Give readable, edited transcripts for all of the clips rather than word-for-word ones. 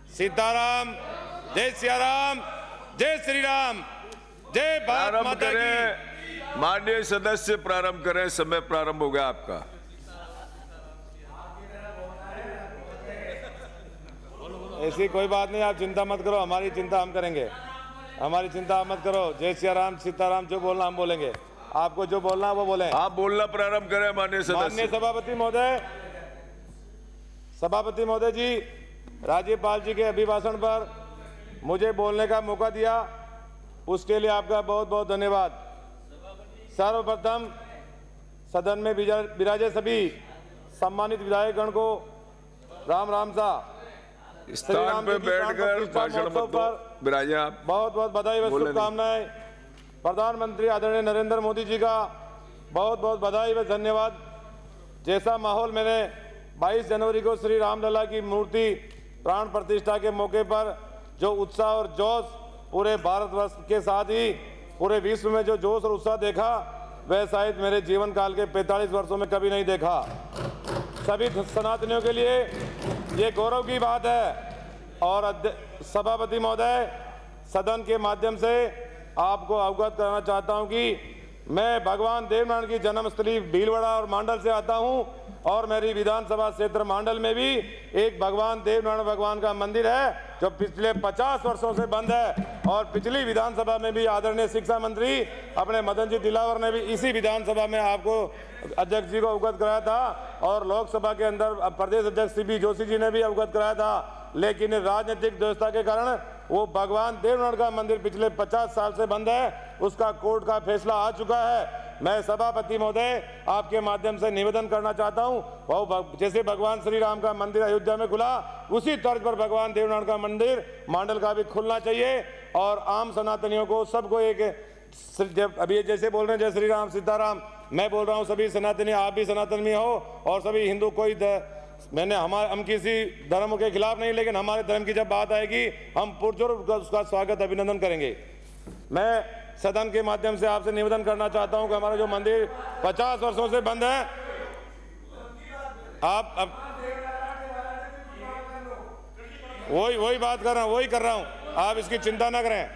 सीताराम, जय सियाराम, जय श्री राम, जय भारत माता की। माननीय सदस्य प्रारंभ करें, समय प्रारंभ हो गया आपका। ऐसी कोई बात नहीं, आप चिंता मत करो, हमारी चिंता हम करेंगे, हमारी चिंता मत करो। जय सियाराम, सीताराम, जो बोलना हम बोलेंगे, आपको जो बोलना है वो बोलें। आप बोलना प्रारंभ करें माननीय सदस्य। माननीय सभापति महोदय जी, राज्यपाल जी के अभिभाषण पर मुझे बोलने का मौका दिया, उसके लिए आपका बहुत बहुत धन्यवाद। सर्वप्रथम सदन में विराजे सभी सम्मानित विधायकगण को राम राम सा। स्थान पे बैठकर भाषण मत दो, विराजे आप। बहुत बहुत बधाई व शुभकामनाएं। प्रधानमंत्री आदरणीय नरेंद्र मोदी जी का बहुत बहुत बधाई व धन्यवाद। जैसा माहौल मैंने 22 जनवरी को श्री रामलला की मूर्ति प्राण प्रतिष्ठा के मौके पर जो उत्साह और जोश पूरे भारतवर्ष के साथ ही पूरे विश्व में जो जोश और उत्साह देखा, वह शायद मेरे जीवन काल के 45 वर्षों में कभी नहीं देखा। सभी सनातनियों के लिए ये गौरव की बात है। और सभापति महोदय, सदन के माध्यम से आपको अवगत कराना चाहता हूं कि मैं भगवान देवनारायण की जन्मस्थली भीलवाड़ा और मांडल से आता हूं, और मेरी विधानसभा क्षेत्र मांडल में भी एक भगवान देवनारायण भगवान का मंदिर है जो पिछले 50 वर्षों से बंद है। और पिछली विधानसभा में भी आदरणीय शिक्षा मंत्री अपने मदन जी दिलावर ने भी इसी विधानसभा में आपको अध्यक्ष जी को अवगत कराया था, और लोकसभा के अंदर प्रदेश अध्यक्ष CP जोशी जी ने भी अवगत कराया था। लेकिन राजनीतिक व्यवस्था के कारण वो भगवान देवनारायण का मंदिर पिछले 50 साल से बंद है, उसका कोर्ट का फैसला आ चुका है। मैं सभापति महोदय आपके माध्यम से निवेदन करना चाहता हूं, वो जैसे भगवान श्री राम का मंदिर अयोध्या में खुला, उसी तर्ज पर भगवान देवनारायण का मंदिर मांडल का भी खुलना चाहिए। और आम सनातनियों को सबको एक, अभी जैसे बोल रहे हैं जय श्री राम सीताराम, मैं बोल रहा हूं सभी सनातनी, आप भी सनातन में हो और सभी हिंदू, कोई हम किसी धर्म के खिलाफ नहीं, लेकिन हमारे धर्म की जब बात आएगी हम पुरजोर उसका स्वागत अभिनंदन करेंगे। मैं सदन के माध्यम से आपसे निवेदन करना चाहता हूं कि हमारा जो मंदिर 50 वर्षों से बंद है, आप अब वही बात कर रहा हूं, वही कर रहा हूं, आप इसकी चिंता न करें।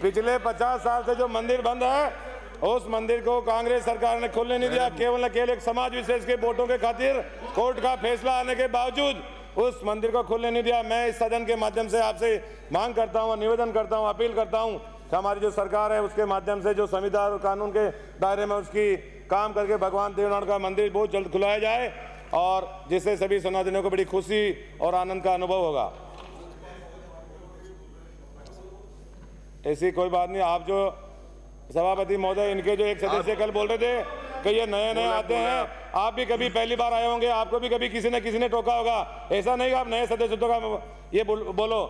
पिछले 50 साल से जो मंदिर बंद है, उस मंदिर को कांग्रेस सरकार ने खोलने नहीं दिया। केवल न केवल एक समाज विशेष के वोटों के खातिर कोर्ट का फैसला आने के बावजूद उस मंदिर को खोलने नहीं दिया। मैं इस सदन के माध्यम से आपसे मांग करता हूं, निवेदन करता हूं, अपील करता हूं कि हमारी जो सरकार है उसके माध्यम से जो संविधान और कानून के दायरे में उसकी काम करके भगवान देवनारायण का मंदिर बहुत जल्द खुलाया जाए, और जिससे सभी सनातनियों को बड़ी खुशी और आनंद का अनुभव होगा। ऐसी कोई बात नहीं। आप जो सभापति महोदय, इनके जो एक सदस्य कल बोल रहे थे कि ये नए नए आते हैं, आप भी कभी पहली बार आए होंगे, आपको भी कभी किसी ने टोका होगा। ऐसा नहीं कि आप नए सदस्यों का ये बोलो,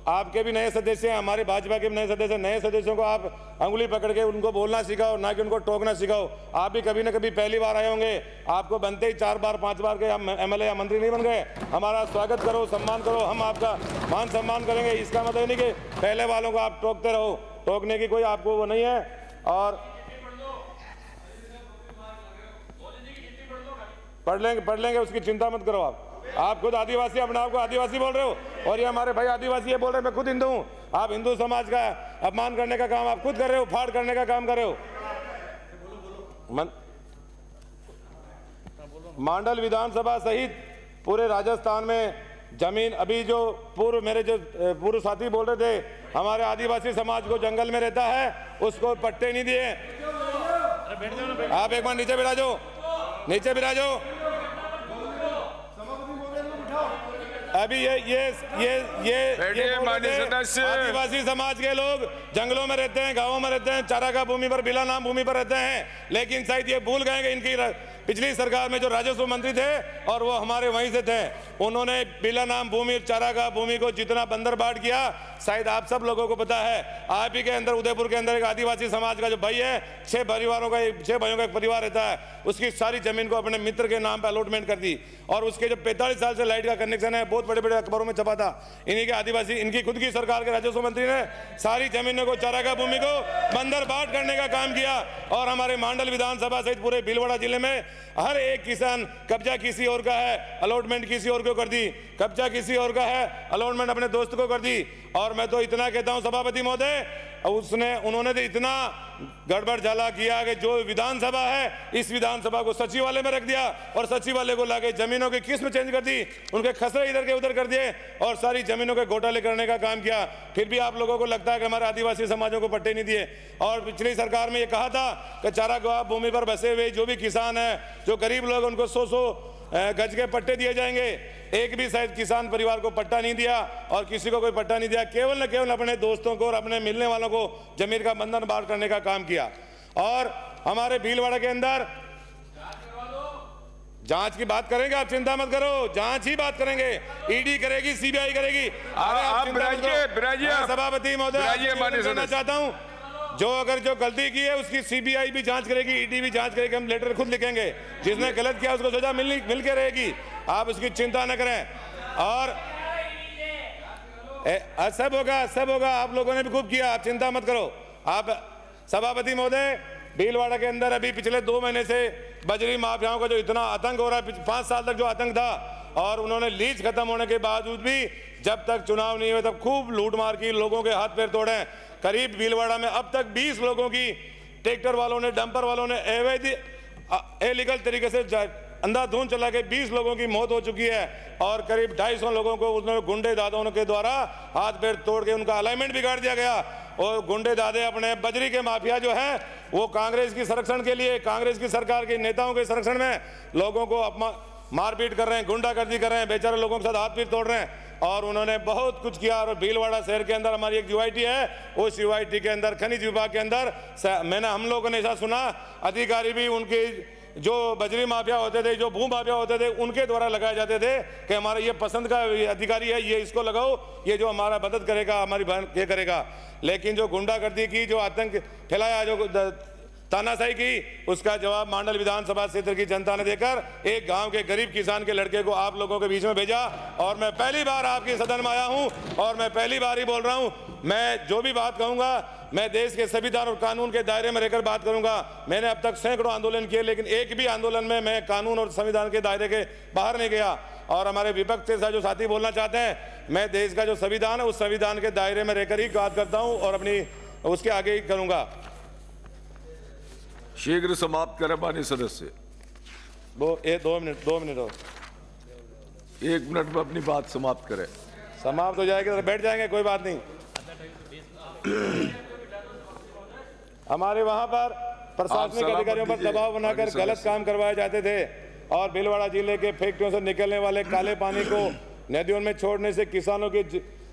आपके भी नए सदस्य हैं, हमारे भाजपा के भी नए सदस्य, नए सदस्यों को आप अंगुली पकड़ के उनको बोलना सिखाओ, ना कि उनको टोकना सिखाओ। आप भी कभी न कभी पहली बार आए होंगे, आपको बनते ही 4 बार 5 बार के MLA या मंत्री नहीं बन गए। हमारा स्वागत करो, सम्मान करो, हम आपका मान सम्मान करेंगे। इसका मतलब नहीं कि पहले वालों को आप टोकते रहो, टोकने की कोई आपको वो नहीं है। और पढ़ लेंगे, उसकी चिंता मत करो। आप खुद आदिवासी, अपने आप को आदिवासी बोल रहे हो, और ये हमारे भाई आदिवासी है बोल रहे हैं, मैं खुद हिंदू हूं। आप हिंदू समाज का अपमान करने का काम आप खुद कर रहे हो, फाड़ करने का काम कर रहे हो। मांडल विधानसभा सहित पूरे राजस्थान में जमीन, अभी जो मेरे जो पूर्व साथी बोल रहे थे, हमारे आदिवासी समाज को जंगल में रहता है, उसको पट्टे नहीं दिए। आप एक बार नीचे बिठा जाओ, नीचे बिठा जाओ। अभी ये आदिवासी समाज के लोग जंगलों में रहते हैं, गांवों में रहते हैं, चारागाह भूमि पर, बिला नाम भूमि पर रहते हैं, लेकिन शायद ये भूल गए कि इनकी पिछली सरकार में जो राजस्व मंत्री थे और वो हमारे वहीं से थे। उन्होंने बिला नाम भूमि, चारागाह भूमि को जितना बंदर बांट किया, शायद आप सब लोगों को पता है। आप ही के अंदर, उदयपुर के अंदर एक आदिवासी समाज का जो भाई है, 6 भाइयों का एक परिवार रहता है, उसकी सारी जमीन को अपने मित्र के नाम पर अलॉटमेंट कर दी। और उसके जो 45 साल से लाइट का कनेक्शन है, बहुत बड़े बड़े अखबारों में छपा था। इन्हीं के आदिवासी, इनकी खुद की सरकार के राजस्व मंत्री ने सारी जमीनों को, चारागाह भूमि को बंदर बांट करने का काम किया। और हमारे मांडल विधानसभा सहित पूरे भीलवाड़ा जिले में हर एक किसान, कब्जा किसी और का है, अलॉटमेंट किसी और को कर दी, कब्जा किसी और का है, अलॉटमेंट अपने दोस्त को कर दी। और मैं तो इतना कहता हूं सभापति महोदय, उन्होंने तो इतना गड़बड़ झाला किया कि जो विधानसभा है, इस विधानसभा को सचिवालय में रख दिया और सचिवालय को लाके जमीनों की किस्म चेंज कर दी, उनके खसरे इधर के उधर कर दिए और सारी जमीनों के घोटाले करने का काम किया। फिर भी आप लोगों को लगता है कि हमारे आदिवासी समाजों को पट्टे नहीं दिए। और पिछली सरकार में ये कहा था कि चारागाह भूमि पर बसे हुए जो भी किसान है, जो गरीब लोग, उनको 100 गज के पट्टे दिए जाएंगे। एक भी शायद किसान परिवार को पट्टा नहीं दिया और किसी को कोई पट्टा नहीं दिया। केवल न केवल अपने दोस्तों को और अपने मिलने वालों को जमीन का बंधन बांट करने का काम किया। और हमारे भीलवाड़ा के अंदर जांच की बात करेंगे, आप चिंता मत करो, जांच ही बात करेंगे, ईडी करेगी, सीबीआई करेगी। सभापति महोदय, कहना चाहता हूं, अगर जो गलती की है उसकी सीबीआई भी जांच करेगी, ईडी भी जांच करेगी। हम लेटर खुद लिखेंगे, जिसने गलत किया उसको सजा मिल के रहेगी, आप उसकी चिंता न करें। और सब होगा, आप लोगों ने भी खूब किया, आप चिंता मत करो। आप सभापति महोदय, भीलवाड़ा के अंदर अभी पिछले 2 महीने से बजरी माफियाओं का जो इतना आतंक हो रहा है, 5 साल तक जो आतंक था, और उन्होंने लीज खत्म होने के बावजूद भी जब तक चुनाव नहीं हुए तब खूब लूटमार की, लोगों के हाथ पैर तोड़े। करीब भीलवाड़ा में अब तक 20 लोगों की ट्रैक्टर वालों ने, डंपर वालों ने अवैध इलीगल तरीके से अंधाधुंध चला के 20 लोगों की मौत हो चुकी है। और करीब 250 लोगों को उन्होंने गुंडे दादों के द्वारा हाथ पैर तोड़ के उनका अलाइनमेंट बिगाड़ दिया गया। और गुंडे दादे अपने बजरी के माफिया जो हैं, वो कांग्रेस की संरक्षण के लिए, कांग्रेस की सरकार के नेताओं के संरक्षण में लोगों को मारपीट कर रहे हैं, गुंडागर्दी कर रहे हैं, बेचारे लोगों के साथ हाथ पीट तोड़ रहे हैं। और उन्होंने बहुत कुछ किया। और भीलवाड़ा शहर के अंदर हमारी एक यूआईटी है, उस यूआईटी के अंदर खनिज विभाग के अंदर हम लोगों ने ऐसा सुना, अधिकारी भी उनके जो बजरी माफिया होते थे, जो भू माफिया होते थे, उनके द्वारा लगाए जाते थे कि हमारा ये पसंद का अधिकारी है, ये इसको लगाओ, ये जो हमारा मदद करेगा, हमारी ये करेगा। लेकिन जो गुंडागर्दी की, जो आतंक फैलाया, जो तानाशाही की, उसका जवाब मांडल विधानसभा क्षेत्र की जनता ने देकर एक गांव के गरीब किसान के लड़के को आप लोगों के बीच में भेजा। और मैं पहली बार आपके सदन में आया हूं और मैं पहली बार ही बोल रहा हूं, मैं जो भी बात कहूंगा मैं देश के संविधान और कानून के दायरे में रहकर बात करूंगा। मैंने अब तक सैकड़ों आंदोलन किए, लेकिन एक भी आंदोलन में मैं कानून और संविधान के दायरे के बाहर नहीं गया। और हमारे विपक्ष के साथ जो साथी बोलना चाहते हैं, मैं देश का जो संविधान है उस संविधान के दायरे में रहकर ही बात करता हूं और अपनी उसके आगे ही करूंगा। शीघ्र समाप्त करें माननीय सदस्य। 2 मिनट और 1 मिनट में अपनी बात समाप्त करें। समाप्त हो जाएगी तो बैठ जाएंगे, कोई बात नहीं। हमारे वहां पर प्रशासनिक अधिकारियों पर दबाव बनाकर गलत काम करवाए जाते थे और भीलवाड़ा जिले के फैक्ट्रियों से निकलने वाले काले पानी को नदियों में छोड़ने से किसानों की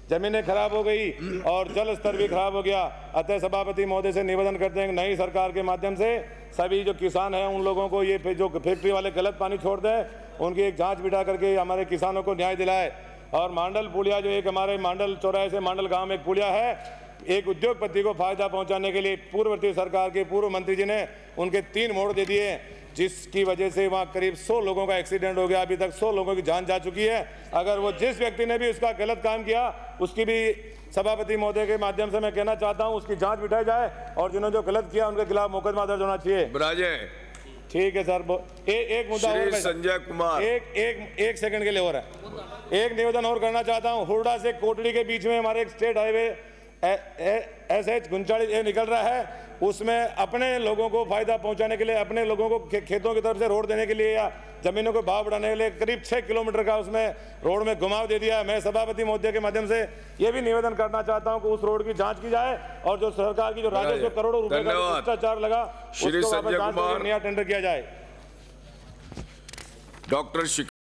जमीनें खराब हो गई और जल स्तर भी खराब हो गया। अतः सभापति महोदय से निवेदन करते हैं कि नई सरकार के माध्यम से सभी जो किसान हैं उन लोगों को ये जो फैक्ट्री वाले गलत पानी छोड़ते हैं उनकी एक जांच बिठा करके हमारे किसानों को न्याय दिलाए। और मांडल पुलिया जो एक हमारे मांडल चौराहे से मांडल गांव में एक पुलिया है, एक उद्योगपति को फायदा पहुंचाने के लिए पूर्ववर्ती सरकार के पूर्व मंत्री जी ने उनके 3 मोड़ दे दिए, जिसकी वजह से वहां करीब 100 लोगों का एक्सीडेंट हो गया। अभी तक 100 लोगों की जान जा चुकी है। अगर वो जिस व्यक्ति ने भी उसका गलत काम किया उसकी भी सभापति महोदय के माध्यम से मैं कहना चाहता हूं उसकी जांच बिठाई जाए और जिन्होंने जो गलत किया उनके खिलाफ मुकदमा दर्ज होना चाहिए। ठीक है सर। एक मुद्दा और संजय कुमार, एक सेकंड के लिए हो रहा है। एक निवेदन और करना चाहता हूं। हुरडा से कोटड़ी के बीच में हमारे एक स्टेट हाईवे SH 39 निकल रहा है, उसमें अपने लोगों को फायदा पहुंचाने के लिए, अपने लोगों को खेतों की तरफ से रोड देने के लिए या जमीनों को भाव बढ़ाने के लिए करीब 6 किलोमीटर का उसमें रोड में घुमाव दे दिया। मैं सभापति महोदय के माध्यम से ये भी निवेदन करना चाहता हूं कि उस रोड की जांच की जाए और जो सरकार की जो राजस्व करोड़ों रुपए का भ्रष्टाचार लगा उसको वापस जांच करके नया टेंडर किया जाए। डॉक्टर